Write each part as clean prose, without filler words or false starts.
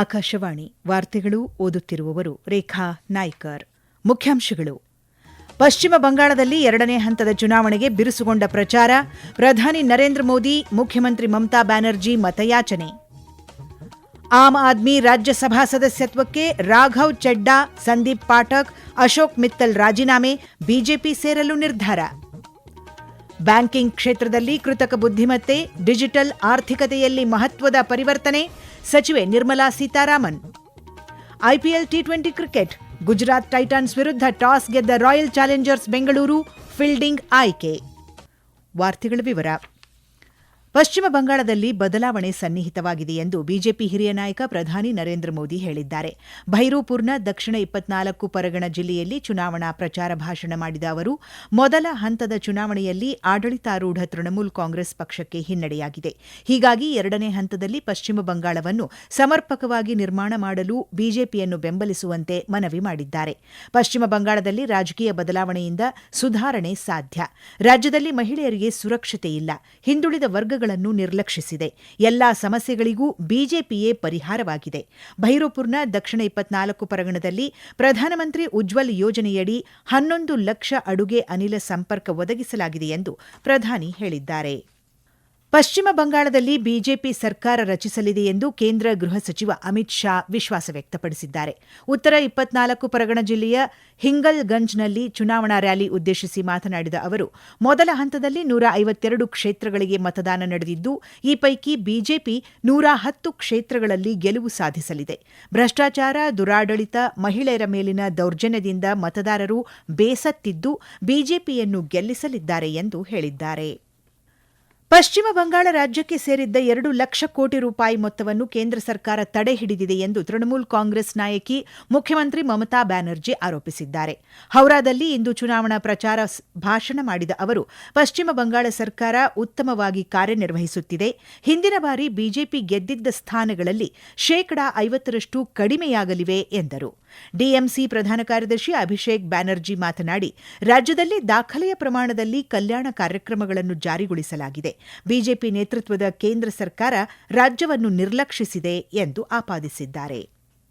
ಆಕಾಶವಾಣಿ ವಾರ್ತೆಗಳು ಓದುತ್ತಿರುವವರು ರೇಖಾ ನಾಯ್ಕರ್. ಮುಖ್ಯಾಂಶಗಳು: ಪಶ್ಚಿಮ ಬಂಗಾಳದಲ್ಲಿ 2ನೇ ಹಂತದ ಚುನಾವಣೆಗೆ ಬಿರುಸುಗೊಂಡ ಪ್ರಚಾರ. ಪ್ರಧಾನಿ ನರೇಂದ್ರ ಮೋದಿ, ಮುಖ್ಯಮಂತ್ರಿ ಮಮತಾ ಬ್ಯಾನರ್ಜಿ ಮತಯಾಚನೆ. ಆಮ್ ಆದ್ಮಿ ರಾಜ್ಯಸಭಾ ಸದಸ್ಯತ್ವಕ್ಕೆ ರಾಘವ್ ಚೆಡ್ಡಾ, ಸಂದೀಪ್ ಪಾಠಕ್, ಅಶೋಕ್ ಮಿತ್ತಲ್ ರಾಜೀನಾಮೆ, ಬಿಜೆಪಿ ಸೇರಲು ನಿರ್ಧಾರ. ಬ್ಯಾಂಕಿಂಗ್ ಕ್ಷೇತ್ರದಲ್ಲಿ ಕೃತಕ ಬುದ್ಧಿಮತ್ತೆ, ಡಿಜಿಟಲ್ ಆರ್ಥಿಕತೆಯಲ್ಲಿ ಮಹತ್ವದ ಪರಿವರ್ತನೆ. ಸಚಿವೆ Nirmala Sitharaman. IPL T20 cricket. Gujarat Titans ವಿರುದ್ಧ ಟಾಸ್ ಗೆದ್ದ ರಾಯಲ್ ಚಾಲೆಂಜರ್ಸ್ ಬೆಂಗಳೂರು, ಫೀಲ್ಡಿಂಗ್ ಆಯ್ಕೆ. ವಾರ್ತೆಗಳ ವಿವರ. ಪಶ್ಚಿಮ ಬಂಗಾಳದಲ್ಲಿ ಬದಲಾವಣೆ ಸನ್ನಿಹಿತವಾಗಿದೆ ಎಂದು ಬಿಜೆಪಿ ಹಿರಿಯ ನಾಯಕ ಪ್ರಧಾನಿ ನರೇಂದ್ರ ಮೋದಿ ಹೇಳಿದ್ದಾರೆ. ಭೈರೂಪುರ್ನ ದಕ್ಷಿಣ 24 ಪರಗಣ ಜಿಲ್ಲೆಯಲ್ಲಿ ಚುನಾವಣಾ ಪ್ರಚಾರ ಭಾಷಣ ಮಾಡಿದ ಅವರು, ಮೊದಲ ಹಂತದ ಚುನಾವಣೆಯಲ್ಲಿ ಆಡಳಿತಾರೂಢ ತೃಣಮೂಲ ಕಾಂಗ್ರೆಸ್ ಪಕ್ಷಕ್ಕೆ ಹಿನ್ನಡೆಯಾಗಿದೆ. ಹೀಗಾಗಿ 2ನೇ ಹಂತದಲ್ಲಿ ಪಶ್ಚಿಮ ಬಂಗಾಳವನ್ನು ಸಮರ್ಪಕವಾಗಿ ನಿರ್ಮಾಣ ಮಾಡಲು ಬಿಜೆಪಿಯನ್ನು ಬೆಂಬಲಿಸುವಂತೆ ಮನವಿ ಮಾಡಿದ್ದಾರೆ. ಪಶ್ಚಿಮ ಬಂಗಾಳದಲ್ಲಿ ರಾಜಕೀಯ ಬದಲಾವಣೆಯಿಂದ ಸುಧಾರಣೆ ಸಾಧ್ಯ. ರಾಜ್ಯದಲ್ಲಿ ಮಹಿಳೆಯರಿಗೆ ಸುರಕ್ಷತೆ ಇಲ್ಲ. ಹಿಂದುಳಿದ ವರ್ಗಗಳನ್ನು ನಿರ್ಲಕ್ಷಿಸಿದೆ. ಎಲ್ಲಾ ಸಮಸ್ಯೆಗಳಿಗೂ ಬಿಜೆಪಿಯೇ ಪರಿಹಾರವಾಗಿದೆ. ಭೈರೂಪುರ್ನ ದಕ್ಷಿಣ 24 ಪರಗಣದಲ್ಲಿ ಪ್ರಧಾನಮಂತ್ರಿ ಉಜ್ವಲ್ ಯೋಜನೆಯಡಿ 11 ಲಕ್ಷ ಅಡುಗೆ ಅನಿಲ ಸಂಪರ್ಕ ಒದಗಿಸಲಾಗಿದೆ ಎಂದು ಪ್ರಧಾನಿ ಹೇಳಿದ್ದಾರೆ. ಪಶ್ಚಿಮ ಬಂಗಾಳದಲ್ಲಿ ಬಿಜೆಪಿ ಸರ್ಕಾರ ರಚಿಸಲಿದೆ ಎಂದು ಕೇಂದ್ರ ಗೃಹ ಸಚಿವ ಅಮಿತ್ ಶಾ ವಿಶ್ವಾಸ ವ್ಯಕ್ತಪಡಿಸಿದ್ದಾರೆ. ಉತ್ತರ 24 ಪರಗಣ ಜಿಲ್ಲೆಯ ಹಿಂಗಲ್ಗಂಜ್ನಲ್ಲಿ ಚುನಾವಣಾ ರ್ಯಾಲಿ ಉದ್ದೇಶಿಸಿ ಮಾತನಾಡಿದ ಅವರು, ಮೊದಲ ಹಂತದಲ್ಲಿ 152 ಕ್ಷೇತ್ರಗಳಿಗೆ ಮತದಾನ ನಡೆದಿದ್ದು, ಈ ಪೈಕಿ ಬಿಜೆಪಿ 110 ಕ್ಷೇತ್ರಗಳಲ್ಲಿ ಗೆಲುವು ಸಾಧಿಸಲಿದೆ. ಭ್ರಷ್ಟಾಚಾರ, ದುರಾಡಳಿತ, ಮಹಿಳೆಯರ ಮೇಲಿನ ದೌರ್ಜನ್ಯದಿಂದ ಮತದಾರರು ಬೇಸತ್ತಿದ್ದು ಬಿಜೆಪಿಯನ್ನು ಗೆಲ್ಲಿಸಲಿದ್ದಾರೆ ಎಂದು ಹೇಳಿದ್ದಾರೆ. ಪಶ್ಚಿಮ ಬಂಗಾಳ ರಾಜ್ಯಕ್ಕೆ ಸೇರಿದ್ದ 2 ಲಕ್ಷ ಕೋಟಿ ರೂಪಾಯಿ ಮೊತ್ತವನ್ನು ಕೇಂದ್ರ ಸರ್ಕಾರ ತಡೆ ಹಿಡಿದಿದೆ ಎಂದು ತೃಣಮೂಲ ಕಾಂಗ್ರೆಸ್ ನಾಯಕಿ ಮುಖ್ಯಮಂತ್ರಿ ಮಮತಾ ಬ್ಯಾನರ್ಜಿ ಆರೋಪಿಸಿದ್ದಾರೆ. ಹೌರಾದಲ್ಲಿ ಇಂದು ಚುನಾವಣಾ ಪ್ರಚಾರ ಭಾಷಣ ಮಾಡಿದ ಅವರು, ಪಶ್ಚಿಮ ಬಂಗಾಳ ಸರ್ಕಾರ ಉತ್ತಮವಾಗಿ ಕಾರ್ಯನಿರ್ವಹಿಸುತ್ತಿದೆ. ಹಿಂದಿನ ಬಾರಿ ಬಿಜೆಪಿ ಗೆದ್ದಿದ್ದ ಸ್ಥಾನಗಳಲ್ಲಿ 50% ಕಡಿಮೆಯಾಗಲಿವೆ ಎಂದರು. ಡಿಎಂಸಿ ಪ್ರಧಾನ ಕಾರ್ಯದರ್ಶಿ ಅಭಿಷೇಕ್ ಬ್ಯಾನರ್ಜಿ ಮಾತನಾಡಿ, ರಾಜ್ಯದಲ್ಲಿ ದಾಖಲೆಯ ಪ್ರಮಾಣದಲ್ಲಿ ಕಲ್ಯಾಣ ಕಾರ್ಯಕ್ರಮಗಳನ್ನು ಜಾರಿಗೊಳಿಸಲಾಗಿದೆ. ಬಿಜೆಪಿ ನೇತೃತ್ವದ ಕೇಂದ್ರ ಸರ್ಕಾರ ರಾಜ್ಯವನ್ನು ನಿರ್ಲಕ್ಷಿಸಿದೆ ಎಂದು ಆಪಾದಿಸಿದ್ದಾರೆ.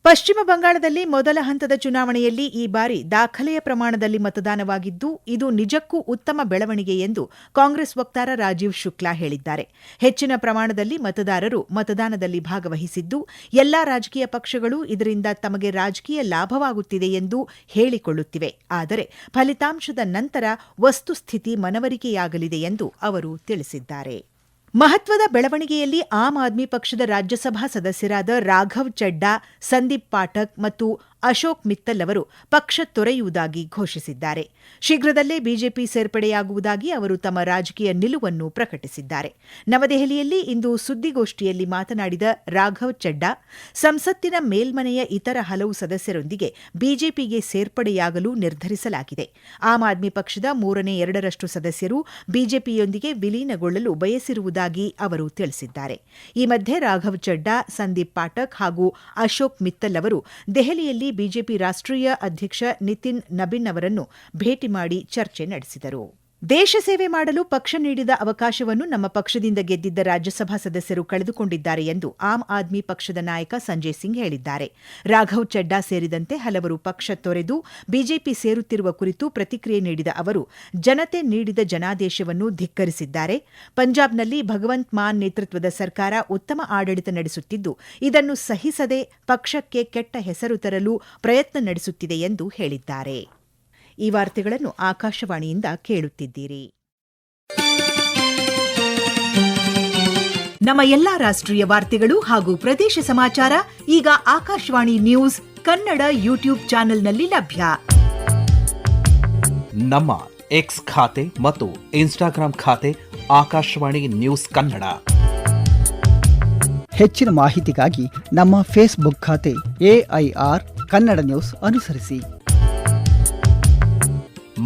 ಪಶ್ಚಿಮ ಬಂಗಾಳದಲ್ಲಿ ಮೊದಲ ಹಂತದ ಚುನಾವಣೆಯಲ್ಲಿ ಈ ಬಾರಿ ದಾಖಲೆಯ ಪ್ರಮಾಣದಲ್ಲಿ ಮತದಾನವಾಗಿದ್ದು, ಇದು ನಿಜಕ್ಕೂ ಉತ್ತಮ ಬೆಳವಣಿಗೆ ಎಂದು ಕಾಂಗ್ರೆಸ್ ವಕ್ತಾರ ರಾಜೀವ್ ಶುಕ್ಲಾ ಹೇಳಿದ್ದಾರೆ. ಹೆಚ್ಚಿನ ಪ್ರಮಾಣದಲ್ಲಿ ಮತದಾರರು ಮತದಾನದಲ್ಲಿ ಭಾಗವಹಿಸಿದ್ದು, ಎಲ್ಲಾ ರಾಜಕೀಯ ಪಕ್ಷಗಳು ಇದರಿಂದ ತಮಗೆ ರಾಜಕೀಯ ಲಾಭವಾಗುತ್ತಿದೆ ಎಂದು ಹೇಳಿಕೊಳ್ಳುತ್ತಿವೆ. ಆದರೆ ಫಲಿತಾಂಶದ ನಂತರ ವಸ್ತುಸ್ಥಿತಿ ಮನವರಿಕೆಯಾಗಲಿದೆ ಎಂದು ಅವರು ತಿಳಿಸಿದ್ದಾರೆ. ಮಹತ್ವದ ಬೆಳವಣಿಗೆಯಲ್ಲಿ ಆಮ್ ಆದ್ಮಿ ಪಕ್ಷದ ರಾಜ್ಯಸಭಾ ಸದಸ್ಯರಾದ ರಾಘವ್ ಚೆಡ್ಡಾ, ಸಂದೀಪ್ ಪಾಠಕ್ ಮತ್ತು ಅಶೋಕ್ ಮಿತ್ತಲ್ ಅವರು ಪಕ್ಷ ತೊರೆಯುವುದಾಗಿ ಘೋಷಿಸಿದ್ದಾರೆ. ಶೀಘ್ರದಲ್ಲೇ ಬಿಜೆಪಿ ಸೇರ್ಪಡೆಯಾಗುವುದಾಗಿ ಅವರು ತಮ್ಮ ರಾಜಕೀಯ ನಿಲುವನ್ನು ಪ್ರಕಟಿಸಿದ್ದಾರೆ. ನವದೆಹಲಿಯಲ್ಲಿ ಇಂದು ಸುದ್ದಿಗೋಷ್ಠಿಯಲ್ಲಿ ಮಾತನಾಡಿದ ರಾಘವ್ ಚೆಡ್ಡಾ, ಸಂಸತ್ತಿನ ಮೇಲ್ಮನೆಯ ಇತರ ಹಲವು ಸದಸ್ಯರೊಂದಿಗೆ ಬಿಜೆಪಿಗೆ ಸೇರ್ಪಡೆಯಾಗಲು ನಿರ್ಧರಿಸಲಾಗಿದೆ. ಆಮ್ ಆದ್ಮಿ ಪಕ್ಷದ 3/2 ಸದಸ್ಯರು ಬಿಜೆಪಿಯೊಂದಿಗೆ ವಿಲೀನಗೊಳ್ಳಲು ಬಯಸಿರುವುದಾಗಿ ಅವರು ತಿಳಿಸಿದ್ದಾರೆ. ಈ ಮಧ್ಯೆ ರಾಘವ್ ಚೆಡ್ಡಾ, ಸಂದೀಪ್ ಪಾಠಕ್ ಹಾಗೂ ಅಶೋಕ್ ಮಿತ್ತಲ್ ಅವರು ದೆಹಲಿಯಲ್ಲಿ ಬಿಜೆಪಿ ರಾಷ್ಟ್ರೀಯ ಅಧ್ಯಕ್ಷ ನಿತಿನ್ ನಬೀನ್ ಅವರನ್ನು ಭೇಟಿ ಮಾಡಿ ಚರ್ಚೆ ನಡೆಸಿದರು. ದೇಶ ಸೇವೆ ಮಾಡಲು ಪಕ್ಷ ನೀಡಿದ ಅವಕಾಶವನ್ನು ನಮ್ಮ ಪಕ್ಷದಿಂದ ಗೆದ್ದಿದ್ದ ರಾಜ್ಯಸಭಾ ಸದಸ್ಯರು ಕಳೆದುಕೊಂಡಿದ್ದಾರೆ ಎಂದು ಆಮ್ ಆದ್ಮಿ ಪಕ್ಷದ ನಾಯಕ ಸಂಜಯ್ ಸಿಂಗ್ ಹೇಳಿದ್ದಾರೆ. ರಾಘವ್ ಚೆಡ್ಡಾ ಸೇರಿದಂತೆ ಹಲವರು ಪಕ್ಷ ತೊರೆದು ಬಿಜೆಪಿ ಸೇರುತ್ತಿರುವ ಕುರಿತು ಪ್ರತಿಕ್ರಿಯೆ ನೀಡಿದ ಅವರು, ಜನತೆ ನೀಡಿದ ಜನಾದೇಶವನ್ನು ಧಿಕ್ಕರಿಸಿದ್ದಾರೆ. ಪಂಜಾಬ್ನಲ್ಲಿ ಭಗವಂತ್ ಮಾನ್ ನೇತೃತ್ವದ ಸರ್ಕಾರ ಉತ್ತಮ ಆಡಳಿತ ನಡೆಸುತ್ತಿದ್ದು, ಇದನ್ನು ಸಹಿಸದೆ ಪಕ್ಷಕ್ಕೆ ಕೆಟ್ಟ ಹೆಸರು ತರಲು ಪ್ರಯತ್ನ ನಡೆಸುತ್ತಿದೆ ಎಂದು ಹೇಳಿದ್ದಾರೆ. ಈ ವಾರ್ತೆಗಳನ್ನು ಆಕಾಶವಾಣಿಯಿಂದ ಕೇಳುತ್ತಿದ್ದೀರಿ. ನಮ್ಮ ಎಲ್ಲಾ ರಾಷ್ಟ್ರೀಯ ವಾರ್ತೆಗಳು ಹಾಗೂ ಪ್ರದೇಶ ಸಮಾಚಾರ ಈಗ ಆಕಾಶವಾಣಿ ನ್ಯೂಸ್ ಕನ್ನಡ ಯೂಟ್ಯೂಬ್ ಚಾನೆಲ್ನಲ್ಲಿ ಲಭ್ಯ. ನಮ್ಮ ಎಕ್ಸ್ ಖಾತೆ ಮತ್ತು ಇನ್ಸ್ಟಾಗ್ರಾಂ ಖಾತೆ ಆಕಾಶವಾಣಿ ನ್ಯೂಸ್ ಕನ್ನಡ. ಹೆಚ್ಚಿನ ಮಾಹಿತಿಗಾಗಿ ನಮ್ಮ ಫೇಸ್ಬುಕ್ ಖಾತೆ AIR ಕನ್ನಡ ನ್ಯೂಸ್ ಅನುಸರಿಸಿ.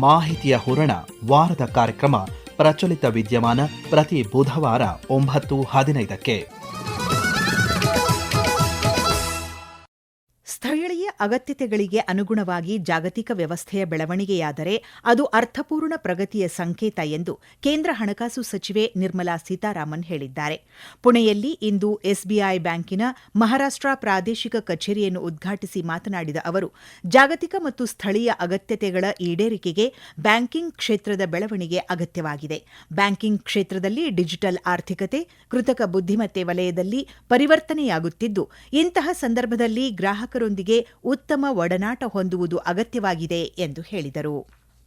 ಮಾಹಿತಿಯ ಹೂರಣ ವಾರದ ಕಾರ್ಯಕ್ರಮ ಪ್ರಚಲಿತ ವಿದ್ಯಮಾನ ಪ್ರತಿ ಬುಧವಾರ 9:15. ಸ್ಥಳೀಯ ಅಗತ್ಯತೆಗಳಿಗೆ ಅನುಗುಣವಾಗಿ ಜಾಗತಿಕ ವ್ಯವಸ್ಥೆಯ ಬೆಳವಣಿಗೆಯಾದರೆ ಅದು ಅರ್ಥಪೂರ್ಣ ಪ್ರಗತಿಯ ಸಂಕೇತ ಎಂದು ಕೇಂದ್ರ ಹಣಕಾಸು ಸಚಿವೆ ನಿರ್ಮಲಾ ಸೀತಾರಾಮನ್ ಹೇಳಿದ್ದಾರೆ. ಪುಣೆಯಲ್ಲಿ ಇಂದು ಎಸ್ಬಿಐ ಬ್ಯಾಂಕಿನ ಮಹಾರಾಷ್ಟ್ರ ಪ್ರಾದೇಶಿಕ ಕಚೇರಿಯನ್ನು ಉದ್ಘಾಟಿಸಿ ಮಾತನಾಡಿದ ಅವರು, ಜಾಗತಿಕ ಮತ್ತು ಸ್ಥಳೀಯ ಅಗತ್ಯತೆಗಳ ಈಡೇರಿಕೆಗೆ ಬ್ಯಾಂಕಿಂಗ್ ಕ್ಷೇತ್ರದ ಬೆಳವಣಿಗೆ ಅಗತ್ಯವಾಗಿದೆ. ಬ್ಯಾಂಕಿಂಗ್ ಕ್ಷೇತ್ರದಲ್ಲಿ ಡಿಜಿಟಲ್ ಆರ್ಥಿಕತೆ, ಕೃತಕ ಬುದ್ಧಿಮತ್ತೆ ವಲಯದಲ್ಲಿ ಪರಿವರ್ತನೆಯಾಗುತ್ತಿದ್ದು, ಇಂತಹ ಸಂದರ್ಭದಲ್ಲಿ ಗ್ರಾಹಕರೊಂದಿಗೆ ಉತ್ತಮ ಒಡನಾಟ ಹೊಂದುವುದು ಅಗತ್ಯವಾಗಿದೆ ಎಂದು ಹೇಳಿದರು.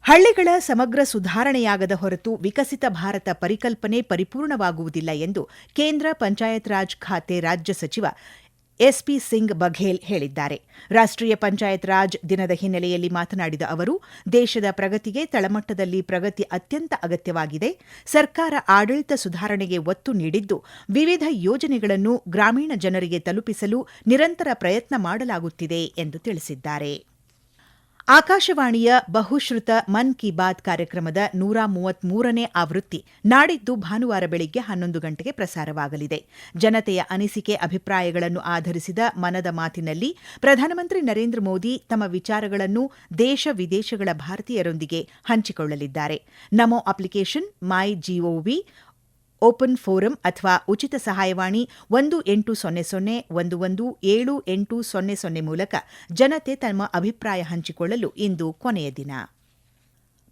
ಹಳ್ಳಿಗಳ ಸಮಗ್ರ ಸುಧಾರಣೆಯಾಗದ ಹೊರತು ವಿಕಸಿತ ಭಾರತ ಪರಿಕಲ್ಪನೆ ಪರಿಪೂರ್ಣವಾಗುವುದಿಲ್ಲ ಎಂದು ಕೇಂದ್ರ ಪಂಚಾಯತ್ ರಾಜ್ ಖಾತೆ ರಾಜ್ಯ ಸಚಿವ ಎಸ್ಪಿ ಸಿಂಗ್ ಬಘೇಲ್ ಹೇಳಿದ್ದಾರೆ. ರಾಷ್ಟ್ರೀಯ ಪಂಚಾಯತ್ ರಾಜ್ ದಿನದ ಹಿನ್ನೆಲೆಯಲ್ಲಿ ಮಾತನಾಡಿದ ಅವರು, ದೇಶದ ಪ್ರಗತಿಗೆ ತಳಮಟ್ಟದಲ್ಲಿ ಪ್ರಗತಿ ಅತ್ಯಂತ ಅಗತ್ಯವಾಗಿದೆ. ಸರ್ಕಾರ ಆಡಳಿತ ಸುಧಾರಣೆಗೆ ಒತ್ತು ನೀಡಿದ್ದು, ವಿವಿಧ ಯೋಜನೆಗಳನ್ನು ಗ್ರಾಮೀಣ ಜನರಿಗೆ ತಲುಪಿಸಲು ನಿರಂತರ ಪ್ರಯತ್ನ ಮಾಡಲಾಗುತ್ತಿದೆ ಎಂದು ತಿಳಿಸಿದ್ದಾರೆ. ಆಕಾಶವಾಣಿಯ ಬಹುಶ್ರುತ ಮನ್ ಕಿ ಬಾತ್ ಕಾರ್ಯಕ್ರಮದ 133ನೇ ಆವೃತ್ತಿ ನಾಡಿದ್ದು ಭಾನುವಾರ ಬೆಳಿಗ್ಗೆ 11 ಗಂಟೆಗೆ ಪ್ರಸಾರವಾಗಲಿದೆ. ಜನತೆಯ ಅನಿಸಿಕೆ ಅಭಿಪ್ರಾಯಗಳನ್ನು ಆಧರಿಸಿದ ಮನದ ಮಾತಿನಲ್ಲಿ ಪ್ರಧಾನಮಂತ್ರಿ ನರೇಂದ್ರ ಮೋದಿ ತಮ್ಮ ವಿಚಾರಗಳನ್ನು ದೇಶ ವಿದೇಶಗಳ ಭಾರತೀಯರೊಂದಿಗೆ ಹಂಚಿಕೊಳ್ಳಲಿದ್ದಾರೆ. ನಮೋ ಅಪ್ಲಿಕೇಶನ್, ಮೈ ಜಿಒವಿ ಓಪನ್ ಫೋರಂ ಅಥವಾ ಉಚಿತ ಸಹಾಯವಾಣಿ 1800 ಮೂಲಕ ಜನತೆ ತಮ್ಮ ಅಭಿಪ್ರಾಯ ಹಂಚಿಕೊಳ್ಳಲು ಇಂದು ಕೊನೆಯ ದಿನ.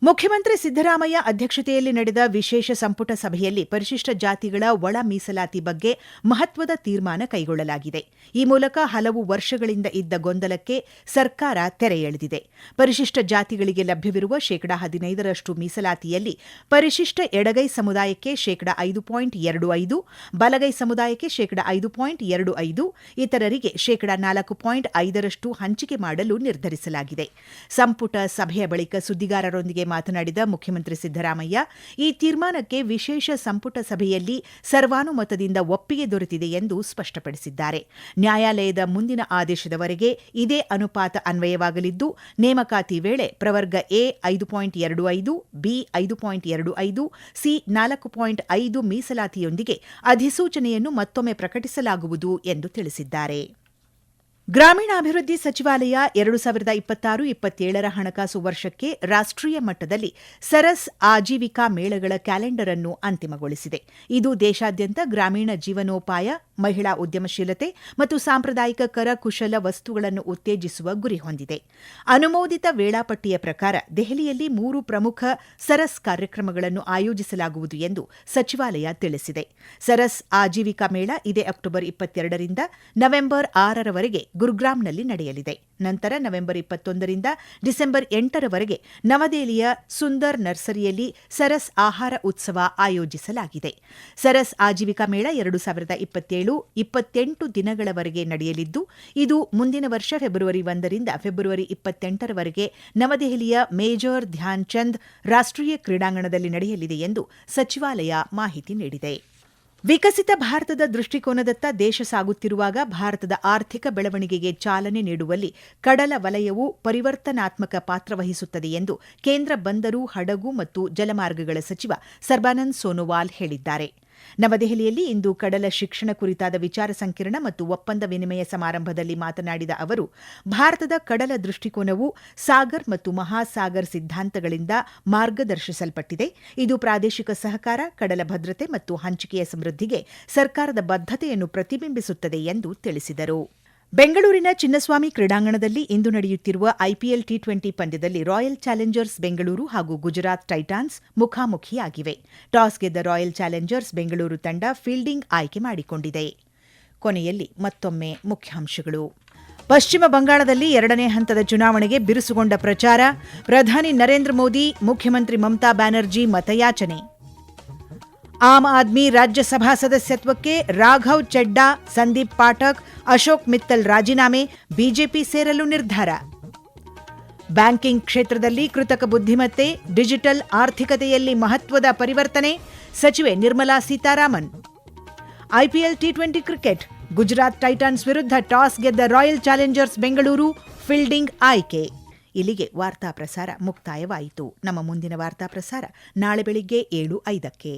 ಮುಖ್ಯಮಂತ್ರಿ ಸಿದ್ದರಾಮಯ್ಯ ಅಧ್ಯಕ್ಷತೆಯಲ್ಲಿ ನಡೆದ ವಿಶೇಷ ಸಂಪುಟ ಸಭೆಯಲ್ಲಿ ಪರಿಶಿಷ್ಟ ಜಾತಿಗಳ ಒಳ ಮೀಸಲಾತಿ ಬಗ್ಗೆ ಮಹತ್ವದ ತೀರ್ಮಾನ ಕೈಗೊಳ್ಳಲಾಗಿದೆ. ಈ ಮೂಲಕ ಹಲವು ವರ್ಷಗಳಿಂದ ಇದ್ದ ಗೊಂದಲಕ್ಕೆ ಸರ್ಕಾರ ತೆರೆ ಎಳೆದಿದೆ. ಪರಿಶಿಷ್ಟ ಜಾತಿಗಳಿಗೆ ಲಭ್ಯವಿರುವ 15% ಮೀಸಲಾತಿಯಲ್ಲಿ ಪರಿಶಿಷ್ಟ ಎಡಗೈ ಸಮುದಾಯಕ್ಕೆ 5.25%, ಬಲಗೈ ಸಮುದಾಯಕ್ಕೆ 5.25%, ಇತರರಿಗೆ 4.5% ಹಂಚಿಕೆ ಮಾಡಲು ನಿರ್ಧರಿಸಲಾಗಿದೆ. ಸಂಪುಟ ಸಭೆಯ ಬಳಿಕ ಸುದ್ದಿಗಾರರೊಂದಿಗೆ ಮಾತನಾಡಿದ ಮುಖ್ಯಮಂತ್ರಿ ಸಿದ್ದರಾಮಯ್ಯ, ಈ ತೀರ್ಮಾನಕ್ಕೆ ವಿಶೇಷ ಸಂಪುಟ ಸಭೆಯಲ್ಲಿ ಸರ್ವಾನುಮತದಿಂದ ಒಪ್ಪಿಗೆ ದೊರೆತಿದೆ ಎಂದು ಸ್ಪಷ್ಟಪಡಿಸಿದ್ದಾರೆ. ನ್ಯಾಯಾಲಯದ ಮುಂದಿನ ಆದೇಶದವರೆಗೆ ಇದೇ ಅನುಪಾತ ಅನ್ವಯವಾಗಲಿದ್ದು, ನೇಮಕಾತಿ ವೇಳೆ ಪ್ರವರ್ಗ ಎ 5.25, ಬಿ 5.25, ಸಿ 4.5 ಮೀಸಲಾತಿಯೊಂದಿಗೆ ಅಧಿಸೂಚನೆಯನ್ನು ಮತ್ತೊಮ್ಮೆ ಪ್ರಕಟಿಸಲಾಗುವುದು ಎಂದು ತಿಳಿಸಿದ್ದಾರೆ. ಗ್ರಾಮೀಣಾಭಿವೃದ್ಧಿ ಸಚಿವಾಲಯ 2026-27 ಹಣಕಾಸು ವರ್ಷಕ್ಕೆ ರಾಷ್ಟ್ರೀಯ ಮಟ್ಟದಲ್ಲಿ ಸರಸ್ ಆಜೀವಿಕಾ ಮೇಳಗಳ ಕ್ಯಾಲೆಂಡರ್ ಅನ್ನು ಅಂತಿಮಗೊಳಿಸಿದೆ. ಇದು ದೇಶಾದ್ಯಂತ ಗ್ರಾಮೀಣ ಜೀವನೋಪಾಯ, ಮಹಿಳಾ ಉದ್ಯಮಶೀಲತೆ ಮತ್ತು ಸಾಂಪ್ರದಾಯಿಕ ಕರಕುಶಲ ವಸ್ತುಗಳನ್ನು ಉತ್ತೇಜಿಸುವ ಗುರಿ ಹೊಂದಿದೆ. ಅನುಮೋದಿತ ವೇಳಾಪಟ್ಟಿಯ ಪ್ರಕಾರ ದೆಹಲಿಯಲ್ಲಿ 3 ಪ್ರಮುಖ ಸರಸ್ ಕಾರ್ಯಕ್ರಮಗಳನ್ನು ಆಯೋಜಿಸಲಾಗುವುದು ಎಂದು ಸಚಿವಾಲಯ ತಿಳಿಸಿದೆ. ಸರಸ್ ಆಜೀವಿಕಾ ಮೇಳ ಇದೇ ಅಕ್ಟೋಬರ್ 22ರಿಂದ ನವೆಂಬರ್ 6ರವರೆಗೆ ಗುರುಗ್ರಾಂನಲ್ಲಿ ನಡೆಯಲಿದೆ. ನಂತರ ನವೆಂಬರ್ 21ರಿಂದ ಡಿಸೆಂಬರ್ 8ರವರೆಗೆ ನವದೆಹಲಿಯ ಸುಂದರ್ ನರ್ಸರಿಯಲ್ಲಿ ಸರಸ್ ಆಹಾರ ಉತ್ಸವ ಆಯೋಜಿಸಲಾಗಿದೆ. ಸರಸ್ ಆಜೀವಿಕಾ ಮೇಳ 2027-28 ದಿನಗಳವರೆಗೆ ನಡೆಯಲಿದ್ದು, ಇದು ಮುಂದಿನ ವರ್ಷ ಫೆಬ್ರವರಿ 1ರಿಂದ ಫೆಬ್ರವರಿ 28ರವರೆಗೆ ನವದೆಹಲಿಯ ಮೇಜರ್ ಧ್ಯಾನ್ ಚಂದ್ ರಾಷ್ಟ್ರೀಯ ಕ್ರೀಡಾಂಗಣದಲ್ಲಿ ನಡೆಯಲಿದೆ ಎಂದು ಸಚಿವಾಲಯ ಮಾಹಿತಿ ನೀಡಿದೆ. ವಿಕಸಿತ ಭಾರತದ ದೃಷ್ಟಿಕೋನದತ್ತ ದೇಶ ಸಾಗುತ್ತಿರುವಾಗ ಭಾರತದ ಆರ್ಥಿಕ ಬೆಳವಣಿಗೆಗೆ ಚಾಲನೆ ನೀಡುವಲ್ಲಿ ಕಡಲ ವಲಯವು ಪರಿವರ್ತನಾತ್ಮಕ ಪಾತ್ರ ವಹಿಸುತ್ತದೆ ಎಂದು ಕೇಂದ್ರ ಬಂದರು, ಹಡಗು ಮತ್ತು ಜಲಮಾರ್ಗಗಳ ಸಚಿವ ಸರ್ಬಾನಂದ್ ಸೋನೋವಾಲ್ ಹೇಳಿದ್ದಾರೆ. ನವದೆಹಲಿಯಲ್ಲಿ ಇಂದು ಕಡಲ ಶಿಕ್ಷಣ ಕುರಿತಾದ ವಿಚಾರ ಸಂಕಿರಣ ಮತ್ತು ಒಪ್ಪಂದ ವಿನಿಮಯ ಸಮಾರಂಭದಲ್ಲಿ ಮಾತನಾಡಿದ ಅವರು, ಭಾರತದ ಕಡಲ ದೃಷ್ಟಿಕೋನವು ಸಾಗರ್ ಮತ್ತು ಮಹಾಸಾಗರ್ ಸಿದ್ಧಾಂತಗಳಿಂದ ಮಾರ್ಗದರ್ಶಿಸಲ್ಪಟ್ಟಿದೆ. ಇದು ಪ್ರಾದೇಶಿಕ ಸಹಕಾರ, ಕಡಲ ಭದ್ರತೆ ಮತ್ತು ಹಂಚಿಕೆಯ ಸಮೃದ್ಧಿಗೆ ಸರ್ಕಾರದ ಬದ್ಧತೆಯನ್ನು ಪ್ರತಿಬಿಂಬಿಸುತ್ತದೆ ಎಂದು ತಿಳಿಸಿದರು. ಬೆಂಗಳೂರಿನ ಚಿನ್ನಸ್ವಾಮಿ ಕ್ರೀಡಾಂಗಣದಲ್ಲಿ ಇಂದು ನಡೆಯುತ್ತಿರುವ ಐಪಿಎಲ್ ಟಿ20 ಪಂದ್ಯದಲ್ಲಿ ರಾಯಲ್ ಚಾಲೆಂಜರ್ಸ್ ಬೆಂಗಳೂರು ಹಾಗೂ ಗುಜರಾತ್ ಟೈಟಾನ್ಸ್ ಮುಖಾಮುಖಿಯಾಗಿವೆ. ಟಾಸ್ ಗೆದ್ದ ರಾಯಲ್ ಚಾಲೆಂಜರ್ಸ್ ಬೆಂಗಳೂರು ತಂಡ ಫೀಲ್ಡಿಂಗ್ ಆಯ್ಕೆ ಮಾಡಿಕೊಂಡಿದೆ. ಕೊನೆಯಲ್ಲಿ ಮತ್ತೊಮ್ಮೆ ಮುಖ್ಯಾಂಶಗಳು. ಪಶ್ಚಿಮ ಬಂಗಾಳದಲ್ಲಿ 2ನೇ ಹಂತದ ಚುನಾವಣೆಗೆ ಬಿರುಸುಗೊಂಡ ಪ್ರಚಾರ. ಪ್ರಧಾನಿ ನರೇಂದ್ರ ಮೋದಿ, ಮುಖ್ಯಮಂತ್ರಿ ಮಮತಾ ಬ್ಯಾನರ್ಜಿ ಮತಯಾಚನೆ. ಆಮ್ ಆದ್ಮಿ ರಾಜ್ಯಸಭಾ ಸದಸ್ಯತ್ವಕ್ಕೆ ರಾಘವ್ ಚೆಡ್ಡಾ, ಸಂದೀಪ್ ಪಾಠಕ್, ಅಶೋಕ್ ಮಿತ್ತಲ್ ರಾಜೀನಾಮೆ, ಬಿಜೆಪಿ ಸೇರಲು ನಿರ್ಧಾರ. ಬ್ಯಾಂಕಿಂಗ್ ಕ್ಷೇತ್ರದಲ್ಲಿ ಕೃತಕ ಬುದ್ಧಿಮತ್ತೆ, ಡಿಜಿಟಲ್ ಆರ್ಥಿಕತೆಯಲ್ಲಿ ಮಹತ್ವದ ಪರಿವರ್ತನೆ, ಸಚಿವೆ Nirmala Sitharaman. IPL T20 cricket, Gujarat Titans ವಿರುದ್ಧ ಟಾಸ್ ಗೆದ್ದ ರಾಯಲ್ ಚಾಲೆಂಜರ್ಸ್ ಬೆಂಗಳೂರು, ಫೀಲ್ಡಿಂಗ್ ಆಯ್ಕೆ. ಇಲ್ಲಿಗೆ ವಾರ್ತಾ ಪ್ರಸಾರ ಮುಕ್ತಾಯವಾಯಿತು. ನಮ್ಮ ಮುಂದಿನ ವಾರ್ತಾ ಪ್ರಸಾರ ನಾಳೆ ಬೆಳಿಗ್ಗೆ 7:05ಕ್ಕೆ.